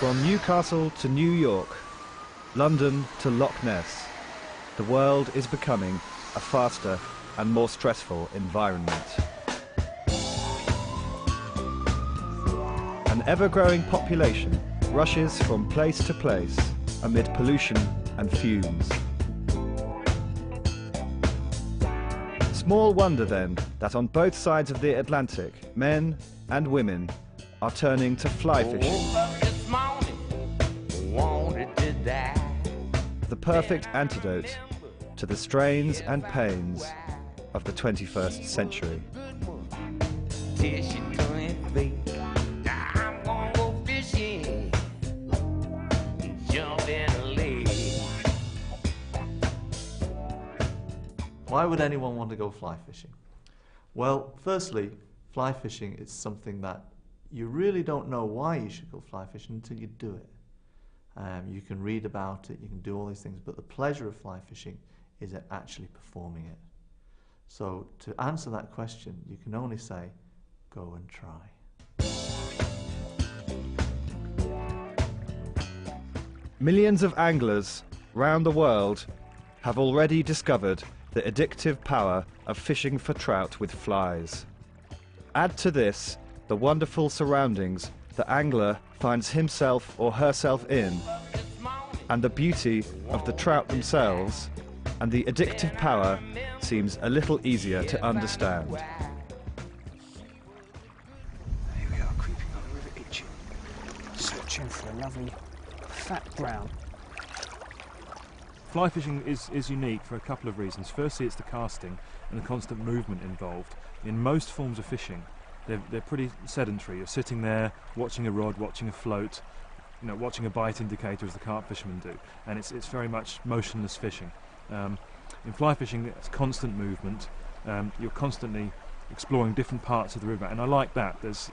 From Newcastle to New York, London to Loch Ness, the world is becoming a faster and more stressful environment. An ever-growing population rushes from place to place amid pollution and fumes. Small wonder then that on both sides of the Atlantic, men and women are turning to fly fishing. The perfect antidote to the strains and pains of the 21st century. Why would anyone want to go fly fishing? Well, firstly, fly fishing is something that you really don't know why you should go fly fishing until you do it. You can read about it, you can do all these things, but the pleasure of fly fishing is at actually performing it. So to answer that question, you can only say, go and try. Millions of anglers round the world have already discovered the addictive power of fishing for trout with flies. Add to this the wonderful surroundings the angler finds himself or herself in, and the beauty of the trout themselves, and the addictive power seems a little easier to understand. Here we are, creeping up the River Itchen, searching for a lovely fat brown. Fly fishing is unique for a couple of reasons. Firstly, it's the casting and the constant movement involved. In most forms of fishing, they're pretty sedentary. You're sitting there watching a rod, watching a float, watching a bite indicator as the carp fishermen do, and it's very much motionless fishing. In fly fishing, it's constant movement. You're constantly exploring different parts of the river, and I like that. There's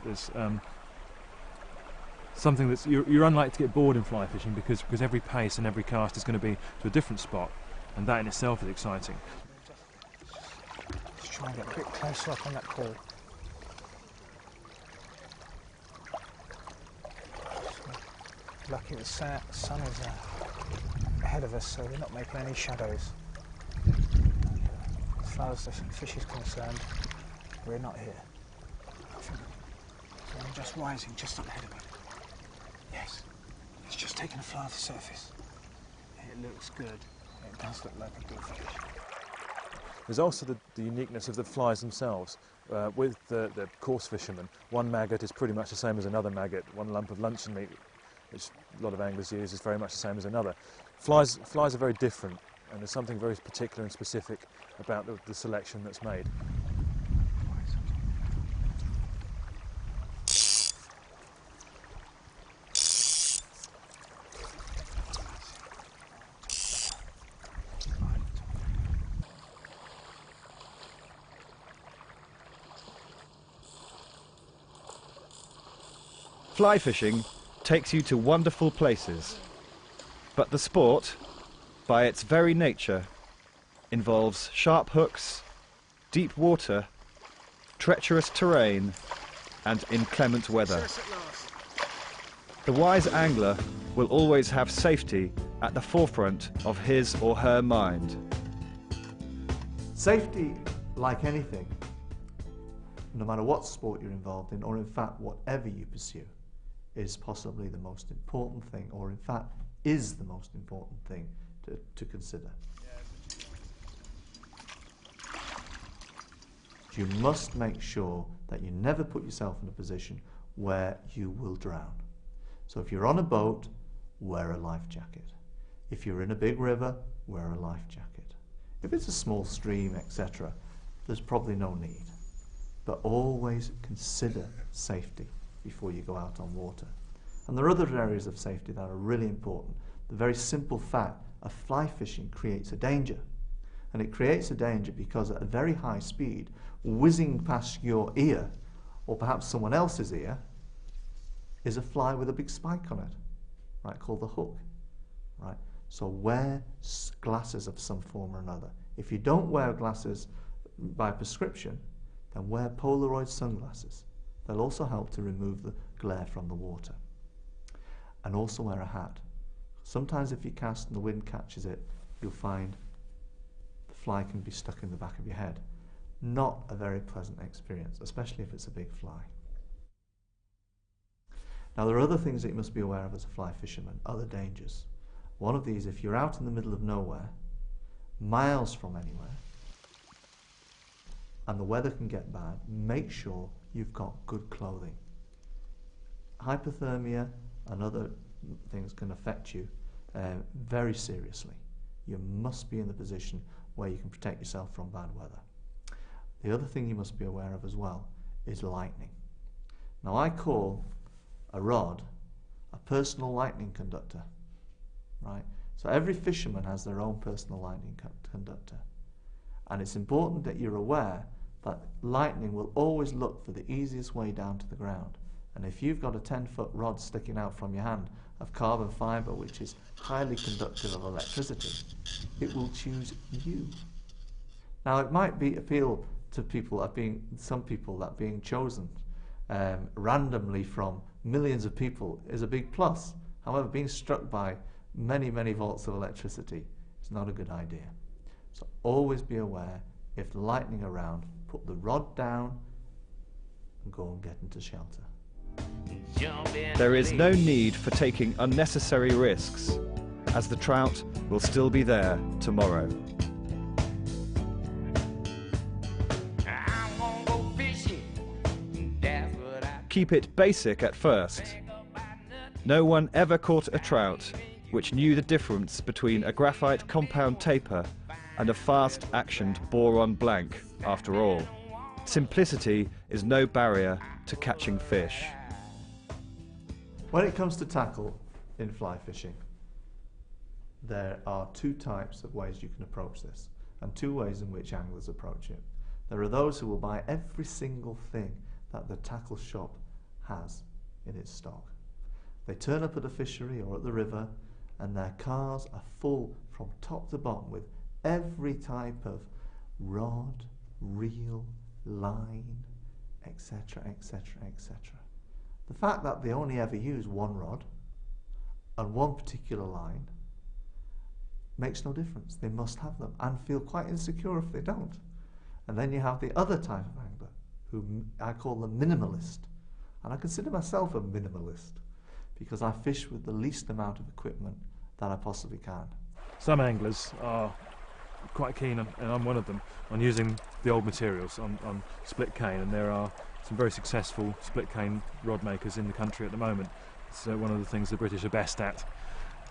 something that's you're unlikely to get bored in fly fishing because every pace and every cast is going to be to a different spot, and that in itself is exciting. Let's try and get a bit closer up on that call. Lucky the sun is ahead of us, so we're not making any shadows. As far as the fish is concerned, we're not here. So I'm just rising just up ahead of me. Yes, it's just taken a fly off the surface. It looks good. It does look like a good fish. There's also the uniqueness of the flies themselves. With the coarse fishermen, one maggot is pretty much the same as another maggot. One lump of luncheon meat, which a lot of anglers use, is very much the same as another. Flies are very different, and there's something very particular and specific about the selection that's made. Fly fishing takes you to wonderful places, but the sport, by its very nature, involves sharp hooks, deep water, treacherous terrain, and inclement weather. The wise angler will always have safety at the forefront of his or her mind. Safety, like anything, no matter what sport you're involved in, or in fact whatever you pursue, is possibly the most important thing, or in fact is the most important thing to consider. You must make sure that you never put yourself in a position where you will drown. So if you're on a boat, wear a life jacket. If you're in a big river, wear a life jacket. If it's a small stream, etc., there's probably no need. But always consider safety before you go out on water. And there are other areas of safety that are really important. The very simple fact of fly fishing creates a danger. And it creates a danger because at a very high speed, whizzing past your ear, or perhaps someone else's ear, is a fly with a big spike on it, right, called the hook, right? So wear glasses of some form or another. If you don't wear glasses by prescription, then wear Polaroid sunglasses. They'll also help to remove the glare from the water. And also wear a hat. Sometimes if you cast and the wind catches it, you'll find the fly can be stuck in the back of your head. Not a very pleasant experience, especially if it's a big fly. Now there are other things that you must be aware of as a fly fisherman, other dangers. One of these, if you're out in the middle of nowhere, miles from anywhere, and the weather can get bad, make sure you've got good clothing. Hypothermia and other things can affect you very seriously. You must be in the position where you can protect yourself from bad weather. The other thing you must be aware of as well is lightning. Now I call a rod a personal lightning conductor, right? So every fisherman has their own personal lightning conductor. And it's important that you're aware that lightning will always look for the easiest way down to the ground. And if you've got a 10-foot rod sticking out from your hand of carbon fibre, which is highly conductive of electricity, it will choose you. Now it might appeal to people some people that being chosen randomly from millions of people is a big plus. However, being struck by many, many volts of electricity is not a good idea. So always be aware, if lightning around, put the rod down and go and get into shelter. There is no need for taking unnecessary risks, as the trout will still be there tomorrow. Keep it basic at first. No one ever caught a trout which knew the difference between a graphite compound taper and a fast-actioned boron blank, after all. Simplicity is no barrier to catching fish. When it comes to tackle in fly fishing, there are two types of ways you can approach this, and two ways in which anglers approach it. There are those who will buy every single thing that the tackle shop has in its stock. They turn up at a fishery or at the river, and their cars are full from top to bottom with every type of rod, reel, line, etc., etc., etc. The fact that they only ever use one rod and one particular line makes no difference. They must have them and feel quite insecure if they don't. And then you have the other type of angler, who I call the minimalist. And I consider myself a minimalist because I fish with the least amount of equipment that I possibly can. Some anglers are quite keen, and I'm one of them, on using the old materials on split cane, and there are some very successful split cane rod makers in the country at the moment. It's one of the things the British are best at.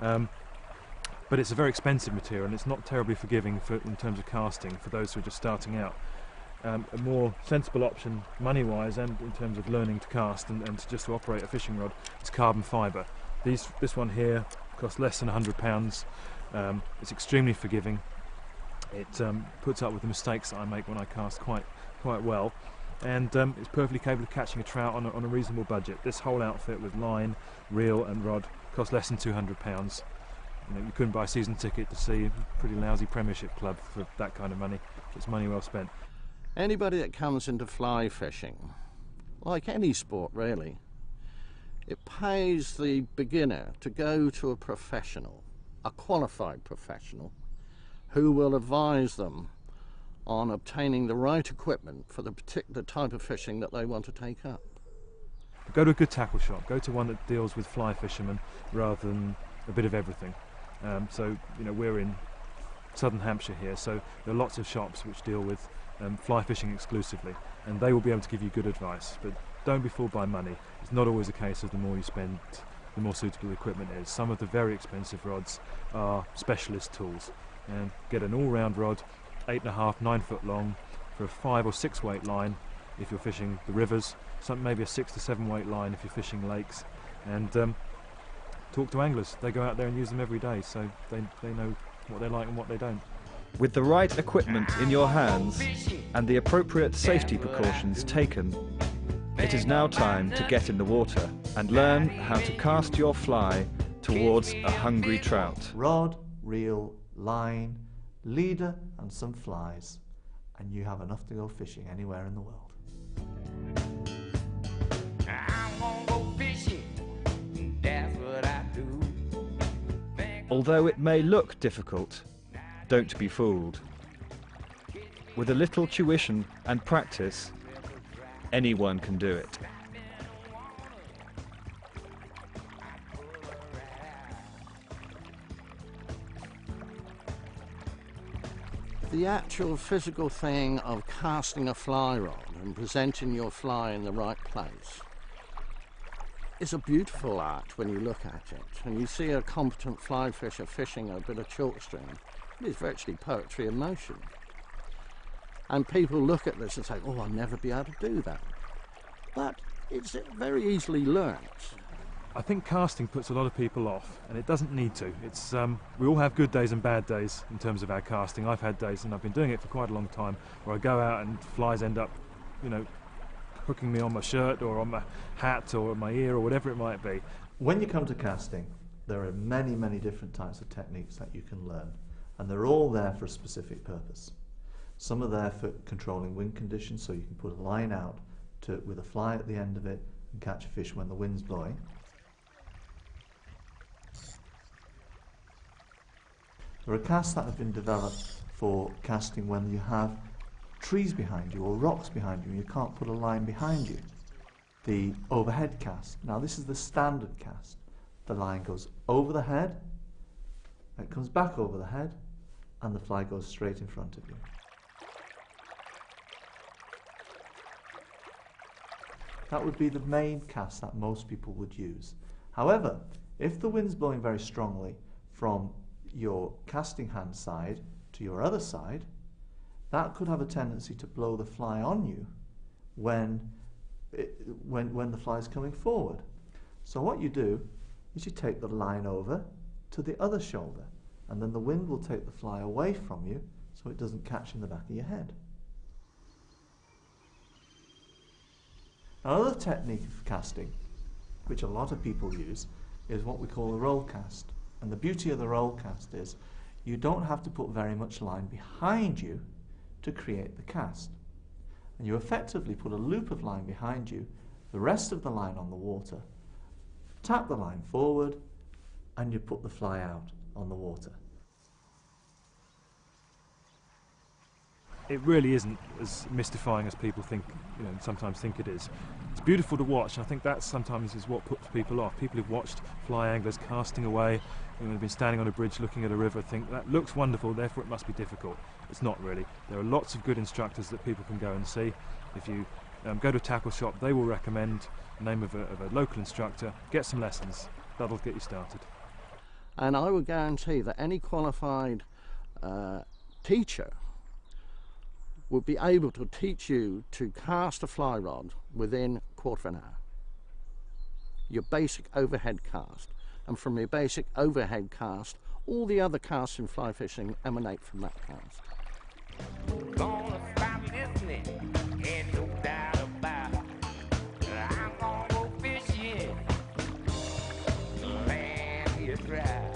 But it's a very expensive material, and it's not terribly forgiving in terms of casting for those who are just starting out. A more sensible option money-wise and in terms of learning to cast and to operate a fishing rod is carbon fibre. This one here costs less than £100. It's extremely forgiving. It puts up with the mistakes that I make when I cast quite well, and it's perfectly capable of catching a trout on a reasonable budget. This whole outfit with line, reel and rod costs less than £200. You couldn't buy a season ticket to see a pretty lousy Premiership club for that kind of money. It's money well spent. Anybody that comes into fly fishing, like any sport really, it pays the beginner to go to a professional, a qualified professional, who will advise them on obtaining the right equipment for the particular type of fishing that they want to take up. Go to a good tackle shop. Go to one that deals with fly fishermen rather than a bit of everything. So we're in southern Hampshire here, so there are lots of shops which deal with fly fishing exclusively, and they will be able to give you good advice. But don't be fooled by money. It's not always a case of the more you spend, the more suitable the equipment is. Some of the very expensive rods are specialist tools. And get an all-round rod, 8.5, 9 foot long, for a 5 or 6 weight line if you're fishing the rivers, maybe a 6 to 7 weight line if you're fishing lakes, and talk to anglers. They go out there and use them every day, so they know what they like and what they don't. With the right equipment in your hands and the appropriate safety precautions taken, it is now time to get in the water and learn how to cast your fly towards a hungry trout. Rod, reel, line, leader and some flies, and you have enough to go fishing anywhere in the world. I won't go fishing, that's what I Although it may look difficult, don't be fooled. With a little tuition and practice, anyone can do it. The actual physical thing of casting a fly rod and presenting your fly in the right place is a beautiful art when you look at it. When you see a competent fly fisher fishing a bit of chalk stream, it is virtually poetry in motion. And people look at this and say, oh, I'll never be able to do that. But it's very easily learnt. I think casting puts a lot of people off, and it doesn't need to. It's we all have good days and bad days in terms of our casting. I've had days, and I've been doing it for quite a long time, where I go out and flies end up, hooking me on my shirt or on my hat or my ear or whatever it might be. When you come to casting, there are many, many different types of techniques that you can learn, and they're all there for a specific purpose. Some are there for controlling wind conditions, so you can put a line out with a fly at the end of it and catch a fish when the wind's blowing. There are casts that have been developed for casting when you have trees behind you or rocks behind you and you can't put a line behind you. The overhead cast. Now this is the standard cast. The line goes over the head, it comes back over the head, and the fly goes straight in front of you. That would be the main cast that most people would use. However, if the wind's blowing very strongly from your casting hand side to your other side, that could have a tendency to blow the fly on you when the fly is coming forward. So what you do is you take the line over to the other shoulder, and then the wind will take the fly away from you so it doesn't catch in the back of your head. Another technique of casting, which a lot of people use, is what we call a roll cast. And the beauty of the roll cast is you don't have to put very much line behind you to create the cast. And you effectively put a loop of line behind you, the rest of the line on the water, tap the line forward, and you put the fly out on the water. It really isn't as mystifying as people think, sometimes think it is. It's beautiful to watch, and I think that sometimes is what puts people off. People who've watched fly anglers casting away, they've been standing on a bridge looking at a river, think that looks wonderful, therefore it must be difficult. It's not really. There are lots of good instructors that people can go and see. If you go to a tackle shop, they will recommend the name of a local instructor, get some lessons, that'll get you started. And I would guarantee that any qualified teacher would be able to teach you to cast a fly rod within a quarter of an hour. Your basic overhead cast. And from your basic overhead cast, all the other casts in fly fishing emanate from that cast. Gonna stop listening, and no doubt about it. I'm gonna go fishing, land is dry.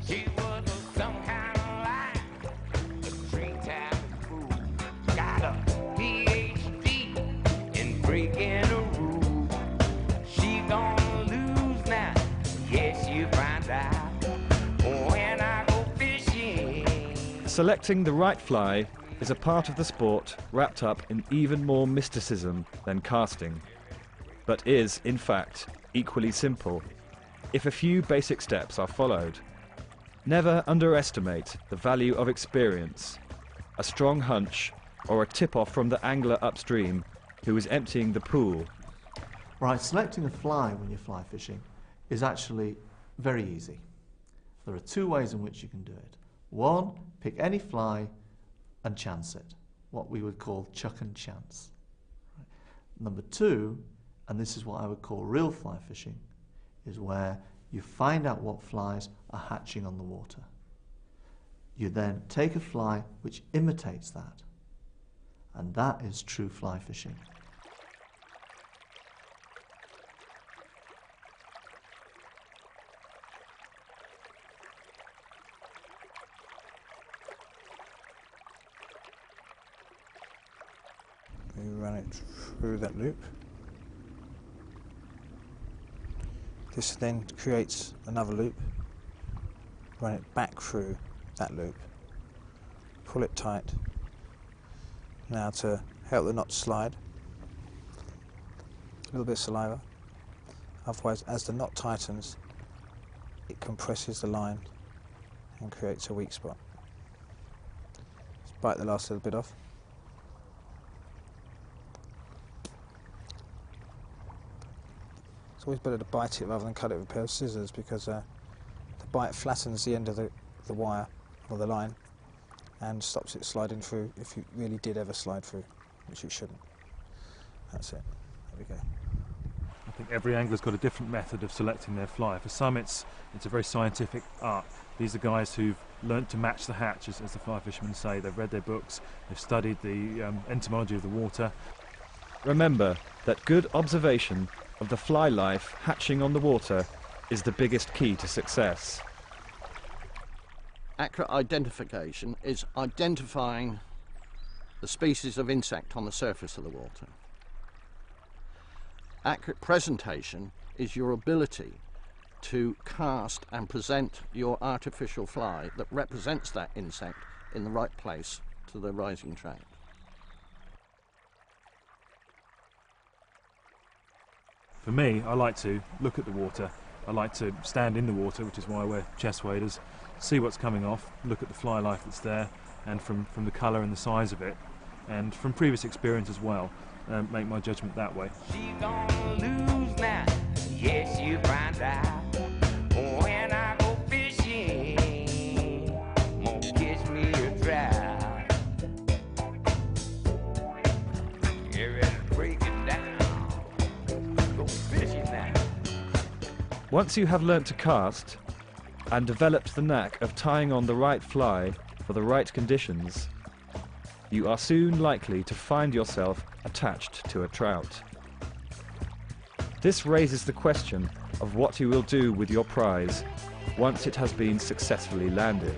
She was some kind of light, a three-time fool. Got a PhD in breaking a rule. She gonna lose now, yes, you find out when I go fishing. Selecting the right fly is a part of the sport wrapped up in even more mysticism than casting, but is, in fact, equally simple if a few basic steps are followed. Never underestimate the value of experience, a strong hunch, or a tip-off from the angler upstream who is emptying the pool. Right, selecting a fly when you're fly fishing is actually very easy. There are two ways in which you can do it. One, pick any fly and chance it, what we would call chuck and chance. Right. Number two, and this is what I would call real fly fishing, is where you find out what flies are hatching on the water. You then take a fly which imitates that, and that is true fly fishing. We run it through that loop. This then creates another loop. Run it back through that loop. Pull it tight. Now to help the knot slide, a little bit of saliva. Otherwise, as the knot tightens, it compresses the line and creates a weak spot. Let's bite the last little bit off. It's always better to bite it rather than cut it with a pair of scissors, because the bite flattens the end of the wire or the line and stops it sliding through if you really did ever slide through, which you shouldn't. That's it. There we go. I think every angler's got a different method of selecting their fly. For some it's a very scientific art. These are guys who've learnt to match the hatch, as the fly fishermen say. They've read their books, they've studied the entomology of the water. Remember that good observation of the fly life hatching on the water is the biggest key to success. Accurate identification is identifying the species of insect on the surface of the water. Accurate presentation is your ability to cast and present your artificial fly that represents that insect in the right place to the rising trout. For me, I like to look at the water. I like to stand in the water, which is why I wear chest waders, see what's coming off, look at the fly life that's there, and from the colour and the size of it, and from previous experience as well, make my judgment that way. She gonna lose now, yes, you find out. When I go fishing, gonna catch me a trout. Get ready to break it down. Go fishing now. Once you have learnt to cast and developed the knack of tying on the right fly for the right conditions, you are soon likely to find yourself attached to a trout. This raises the question of what you will do with your prize once it has been successfully landed.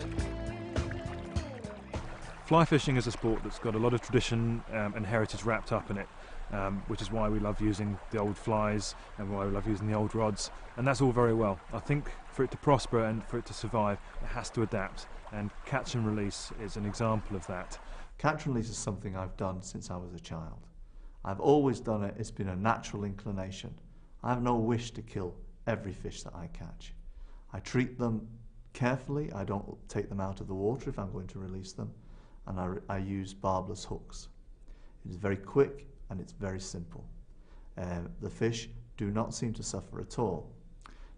Fly fishing is a sport that's got a lot of tradition and heritage wrapped up in it, which is why we love using the old flies and why we love using the old rods, and that's all very well. I think for it to prosper and for it to survive, it has to adapt, and catch and release is an example of that. Catch and release is something I've done since I was a child. I've always done it. It's been a natural inclination. I have no wish to kill every fish that I catch. I treat them carefully. I don't take them out of the water if I'm going to release them, and I use barbless hooks. It is very quick and it's very simple. The fish do not seem to suffer at all.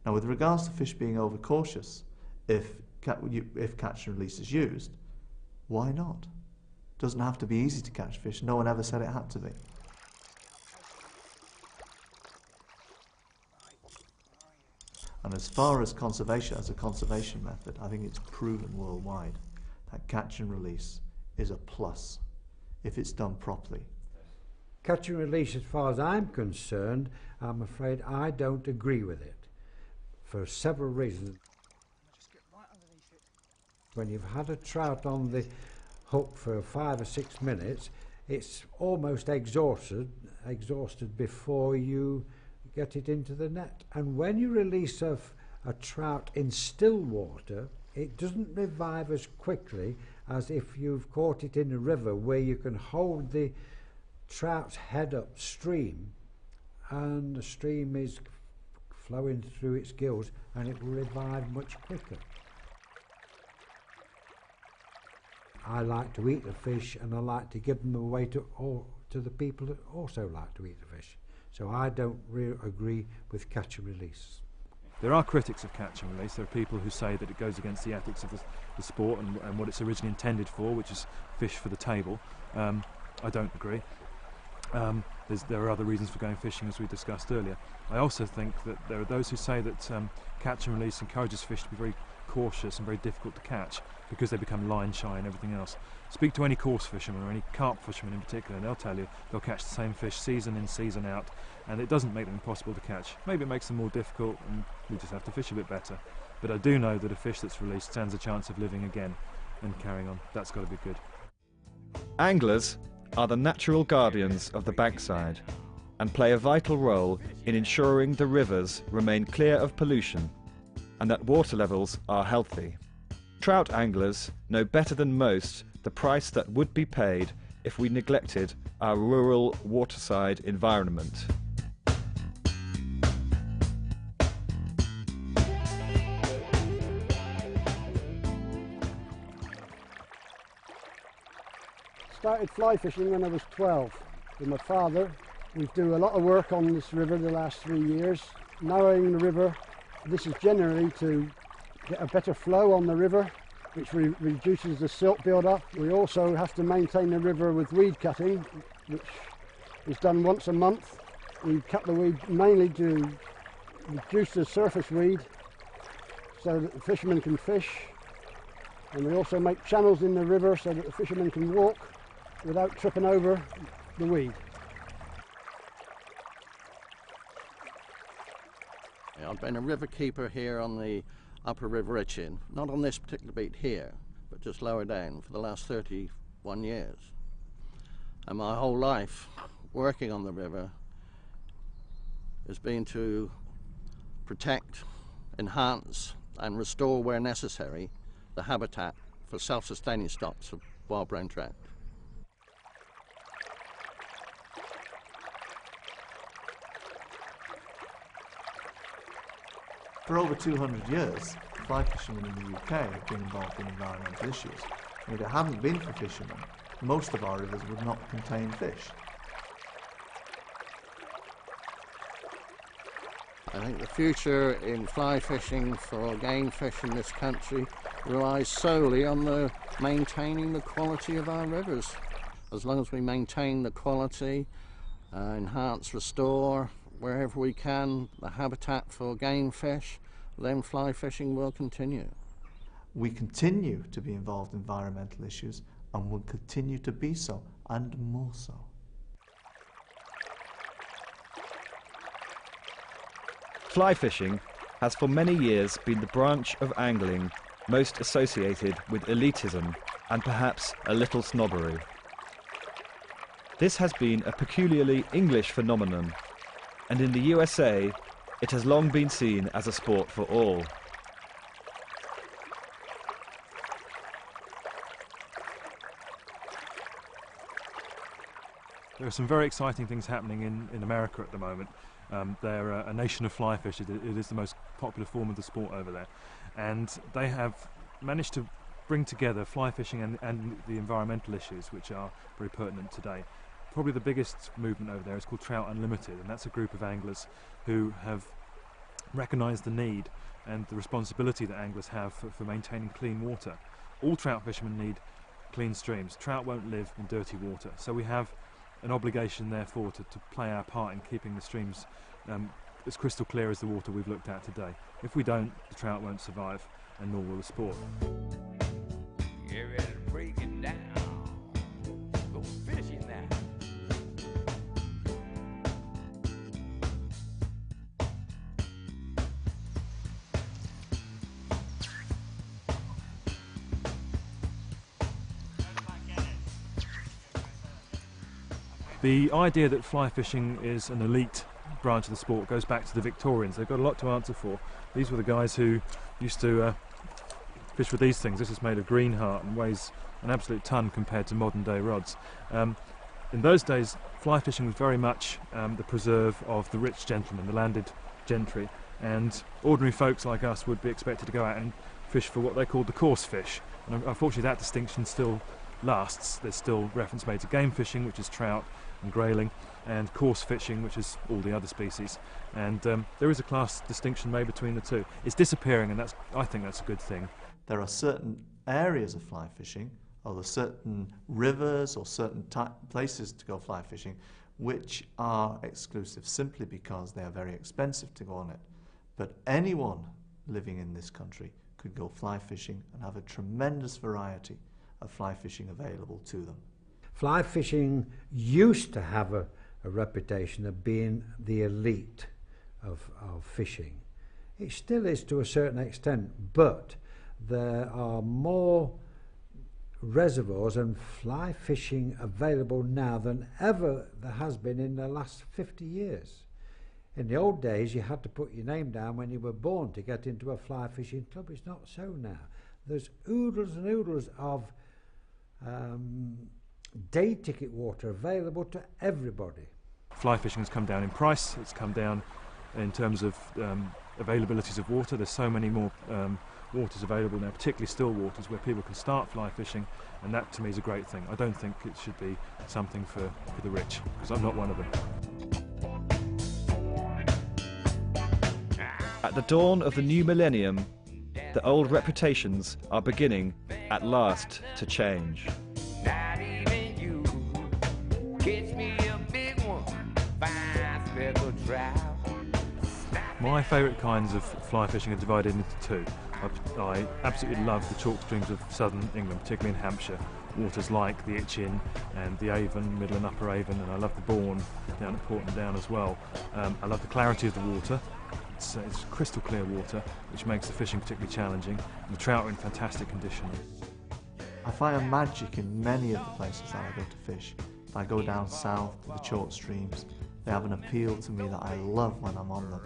Now, with regards to fish being overcautious, if catch and release is used, why not? It doesn't have to be easy to catch fish. No one ever said it had to be. And as far as conservation, as a conservation method, I think it's proven worldwide that catch and release is a plus if it's done properly. Catch and release, as far as I'm concerned, I'm afraid I don't agree with it for several reasons. When you've had a trout on the hook for 5 or 6 minutes, it's almost exhausted before you get it into the net. And when you release a trout in still water, it doesn't revive as quickly as if you've caught it in a river where you can hold the trout's head upstream and the stream is flowing through its gills and it will revive much quicker. I like to eat the fish and I like to give them away to the people that also like to eat the fish. So I don't really agree with catch and release. There are critics of catch and release. There are people who say that it goes against the ethics of the sport and what it's originally intended for, which is fish for the table. I don't agree. There are other reasons for going fishing, as we discussed earlier. I also think that there are those who say that catch and release encourages fish to be very cautious and very difficult to catch because they become line shy and everything else. Speak to any coarse fisherman or any carp fisherman in particular and they'll tell you they'll catch the same fish season in, season out, and it doesn't make them impossible to catch. Maybe it makes them more difficult and we just have to fish a bit better. But I do know that a fish that's released stands a chance of living again and carrying on. That's got to be good. Anglers, are the natural guardians of the bankside and play a vital role in ensuring the rivers remain clear of pollution and that water levels are healthy. Trout anglers know better than most the price that would be paid if we neglected our rural waterside environment. Started fly fishing when I was 12 with my father. We do a lot of work on this river the last 3 years, narrowing the river. This is generally to get a better flow on the river, which reduces the silt build-up. We also have to maintain the river with weed cutting, which is done once a month. We cut the weed mainly to reduce the surface weed so that the fishermen can fish. And we also make channels in the river so that the fishermen can walk without tripping over the weed. I've been a river keeper here on the Upper Itchen, not on this particular beat here, but just lower down for the last 31 years. And my whole life working on the river has been to protect, enhance and restore where necessary the habitat for self-sustaining stocks of wild brown trout. For over 200 years, fly fishermen in the UK have been involved in environmental issues. And if it hadn't been for fishermen, most of our rivers would not contain fish. I think the future in fly fishing for game fish in this country relies solely on maintaining the quality of our rivers. As long as we maintain the quality, enhance, restore, wherever we can, the habitat for game fish, then fly fishing will continue. We continue to be involved in environmental issues and will continue to be so, and more so. Fly fishing has for many years been the branch of angling most associated with elitism and perhaps a little snobbery. This has been a peculiarly English phenomenon, and in the USA it has long been seen as a sport for all. There are some very exciting things happening in America at the moment. They're a nation of fly fish. It is the most popular form of the sport over there. And they have managed to bring together fly fishing and the environmental issues, which are very pertinent today. Probably the biggest movement over there is called Trout Unlimited, and that's a group of anglers who have recognised the need and the responsibility that anglers have for maintaining clean water. All trout fishermen need clean streams. Trout won't live in dirty water, so we have an obligation therefore to play our part in keeping the streams as crystal clear as the water we've looked at today. If we don't, the trout won't survive, and nor will the sport. Get ready to break it down. Go fishing now. The idea that fly fishing is an elite branch of the sport goes back to the Victorians. They've got a lot to answer for. These were the guys who used to fish with these things. This is made of green heart and weighs an absolute ton compared to modern day rods. In those days, fly fishing was very much the preserve of the rich gentlemen, the landed gentry, and ordinary folks like us would be expected to go out and fish for what they called the coarse fish. And unfortunately that distinction still lasts. There's still reference made to game fishing, which is trout and grayling, and coarse fishing, which is all the other species. And there is a class distinction made between the two. It's disappearing, and I think that's a good thing. There are certain areas of fly fishing, or there are certain rivers or certain places to go fly fishing, which are exclusive simply because they are very expensive to go on it. But anyone living in this country could go fly fishing and have a tremendous variety of fly fishing available to them. Fly fishing used to have a reputation of being the elite of fishing. It still is to a certain extent, but there are more reservoirs and fly fishing available now than ever there has been in the last 50 years. In the old days, you had to put your name down when you were born to get into a fly fishing club. It's not so now. There's oodles and oodles of day ticket water available to everybody. Fly fishing has come down in price, it's come down in terms of availabilities of water. There's so many more waters available now, particularly still waters, where people can start fly fishing, and that to me is a great thing. I don't think it should be something for the rich, because I'm not one of them. At the dawn of the new millennium, the old reputations are beginning at last to change. Not even you. Catch me a big one, fine speckled trout. My favourite kinds of fly fishing are divided into two. I absolutely love the chalk streams of southern England, particularly in Hampshire. Waters like the Itchen and the Avon, Middle and Upper Avon, and I love the Bourne down at Porton Down as well. I love the clarity of the water. It's crystal clear water, which makes the fishing particularly challenging. And the trout are in fantastic condition. I find a magic in many of the places that I go to fish. If I go down south to the chalk streams, they have an appeal to me that I love when I'm on them.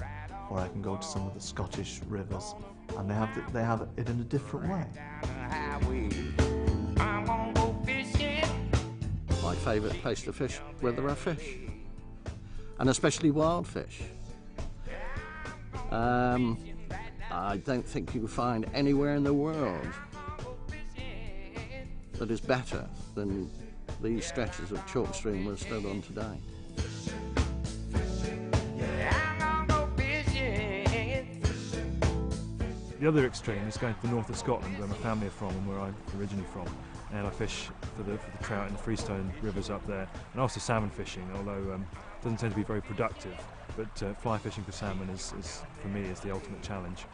Or I can go to some of the Scottish rivers, and they have it in a different way. My favourite place to fish where there are fish, and especially wild fish. I don't think you can find anywhere in the world that is better than these stretches of chalk stream we're stood on today. The other extreme is going to the north of Scotland, where my family are from and where I'm originally from, and I fish for the trout in the freestone rivers up there, and also salmon fishing, although it doesn't tend to be very productive, but fly fishing for salmon is for me is the ultimate challenge.